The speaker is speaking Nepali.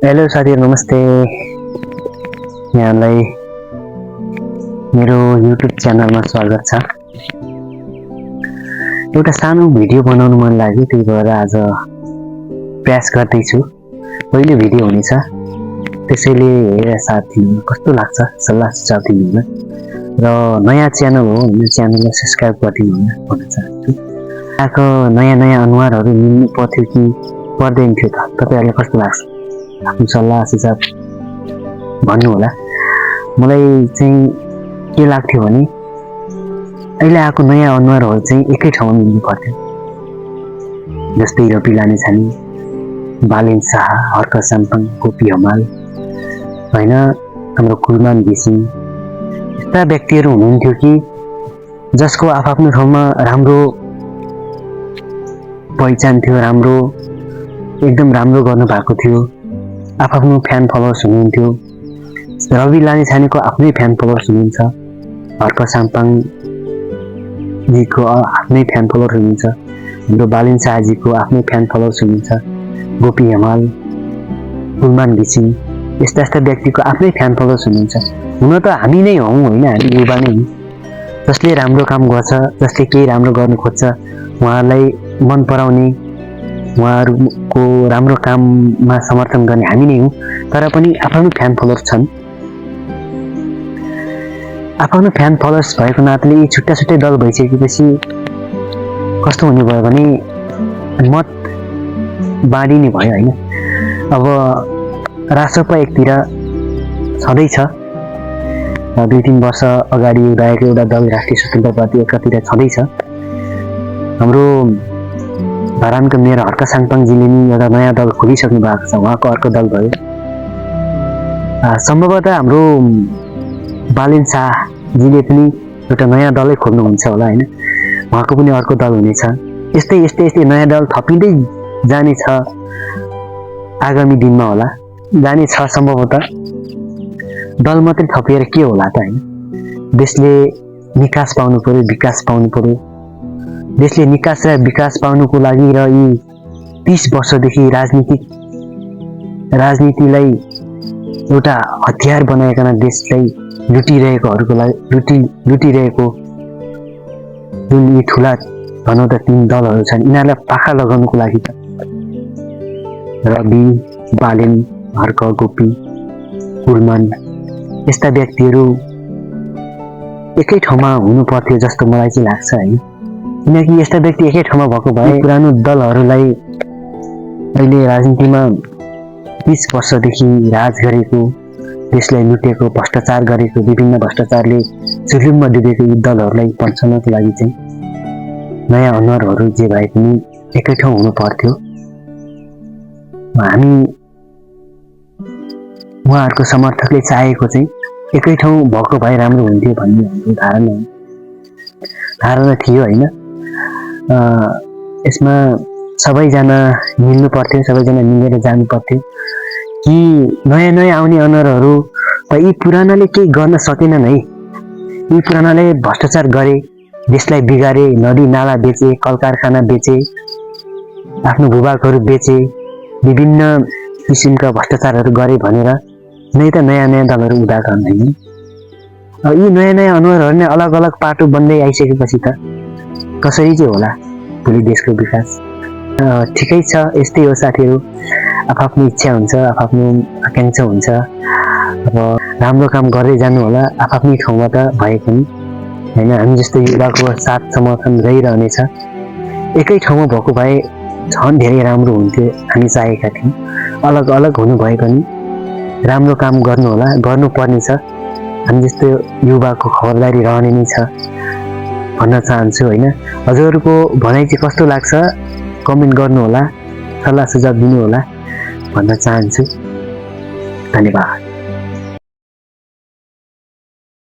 हेलो साथीहरु, नमस्ते। यहाँलाई मेरो युट्युब च्यानलमा स्वागत छ। एउटा सानो भिडियो बनाउनु मन लाग्यो, त्यही भएर आज प्रयास गर्दैछु। पहिलो भिडियो हुनेछ, त्यसैले हेरेर साथ दिनु कस्तो लाग्छ सल्लाह सुझाव दिनु र नयाँ च्यानल हो, यो च्यानललाई सब्स्क्राइब गरिदिनु भन्न चाहन्छु। यहाँको नयाँ अनुहारहरू मिल्नु पर्थ्यो कि पर्दैन थियो त? तपाईहरुलाई कस्तो लाग्छ? आफ्नो सल्लाह सुझाव भन्नु होला। मलाई चाहिँ के लाग्थ्यो भने अहिले आएको नयाँ अनुहारहरू चाहिँ एकै ठाउँमा मिल्नु पर्थ्यो, जस्तै रवि लामिछाने, बालेन शाह, हर्क साम्पाङ, गोपी हमाल, होइन, हाम्रो कुलमान घिसिङ, यस्ता व्यक्तिहरू हुनुहुन्थ्यो कि जसको आफ्नो ठाउँमा राम्रो पहिचान थियो, राम्रो एकदम राम्रो गर्नु भएको थियो, आफ्नो फ्यान फलोवर्स हुनुहुन्थ्यो। रवि लामिछानेको आफ्नै फ्यान फलोवर्स हुनुहुन्छ, हर्क साम्पाङ जीको आफ्नै फ्यान फलोवर्स हुनुहुन्छ, हाम्रो बालेन शाहजीको आफ्नै फ्यान फलोवर्स हुनुहुन्छ, गोपी हमाल, कुलमान घिसिङ, यस्ता व्यक्तिको आफ्नै फ्यान फलोवर्स हुनुहुन्छ। हुन त हामी नै हौँ, होइन, हामी युवा नै हौँ। जसले राम्रो काम गर्छ, जसले केही राम्रो गर्नु खोज्छ, उहाँलाई मन पराउने, उहाँहरूको राम्रो काममा समर्थन गर्ने हामी नै हौँ। तर पनि आफ्नो फ्यान फलोवर्स छन्। आफ्नो फ्यान फलोवर्स भएको नाताले यी छुट्टा छुट्टै दल भइसकेपछि कस्तो हुने भयो भने मत बाँडिने भयो, होइन। अब रासोपा एकतिर छँदैछ, 2-3 वर्ष अगाडि रहेको एउटा दल राष्ट्रिय स्वतन्त्र पार्टी एकातिर छँदैछ। हाम्रो धरानको मेयर हर्क साम्पाङजीले नि एउटा नयाँ दल खोलिसक्नु भएको छ, उहाँको अर्को दल भयो। सम्भवतः हाम्रो बालेन शाहजीले पनि एउटा नयाँ दलै खोल्नुहुन्छ होला, होइन, उहाँको पनि अर्को दल हुनेछ। यस्तै नयाँ दल थपिँदै जानेछ आगामी दिनमा होला, जानेछ सम्भवतः। दल मात्रै थपिएर के होला त, होइन। देशले निकास पाउनु पर्यो, विकास पाउनु पर्यो। देशले निकास र विकास पाउनुको लागि र यी 30 वर्षदेखि राजनीतिलाई एउटा हतियार बनाइकन देशलाई लुटिरहेको जुन यी ठुला भनौँ त 3 दलहरू छन्, यिनीहरूलाई पाखा लगाउनुको लागि त रवि, बालेन, हर्क, गोपी, कुलमान यस्ता व्यक्तिहरू एकै ठाउँमा हुनु पर्थ्यो जस्तो मलाई चाहिँ लाग्छ, होइन। किनकि यस्ता व्यक्ति एकै ठाउँमा भएको भए पुरानो दलहरूलाई अहिले राजनीतिमा 30 वर्षदेखि राज गरेको, देशलाई लुटेको, भ्रष्टाचार गरेको, विभिन्न भ्रष्टाचारले चुल्हुममा डुबेको यी दलहरूलाई पन्छाउनको लागि चाहिँ नयाँ अनुहारहरू जे भए पनि एकै ठाउँ हुनु पर्थ्यो। हामी उहाँहरूको समर्थकले चाहेको चाहिँ एकै ठाउँ भएको भए राम्रो हुन्थ्यो भन्ने हाम्रो धारणा थियो, होइन। यसमा सबैजना मिल्नु पर्थ्यो, सबैजना मिलेर जानु पर्थ्यो कि नयाँ आउने अनुहारहरू त यी पुरानाले केही गर्न सकेनन् है। यी पुरानाले भ्रष्टाचार गरे, देशलाई बिगारे, नदी नाला बेचे, कल कारखाना बेचे, आफ्नो भूभागहरू बेचे, विभिन्न किसिमका भ्रष्टाचारहरू गरे भनेर नै त नयाँ दलहरू उदाहरण होइन। यी नयाँ अनुहारहरू नै अलग अलग पाटो बन्दै आइसकेपछि त कसरी चाहिँ होला भोलि देशको विकास? ठिकै छ, यस्तै हो साथीहरू। आफ्नो इच्छा हुन्छ, आफ्नो आकाङ्क्षा हुन्छ। अब राम्रो काम गर्दै जानु होला आफ्नै ठाउँमा त भए पनि, होइन। हामी जस्तो युवाको साथ समर्थन रहिरहनेछ। एकै ठाउँमा भएको भए झन् धेरै राम्रो हुन्थ्यो, हामी चाहेका थियौँ। अलग अलग हुनु भए पनि राम्रो काम गर्नु होला, गर्नुपर्ने छ। हामी जस्तो युवाको खबरदारी रहने नै छ भन्न चाहन्छु, होइन। हजुरहरूको भनाइ चाहिँ कस्तो लाग्छ कमेन्ट गर्नु होला, सल्लाह सुझाव दिनु होला भन्न चाहन्छु। धन्यवाद।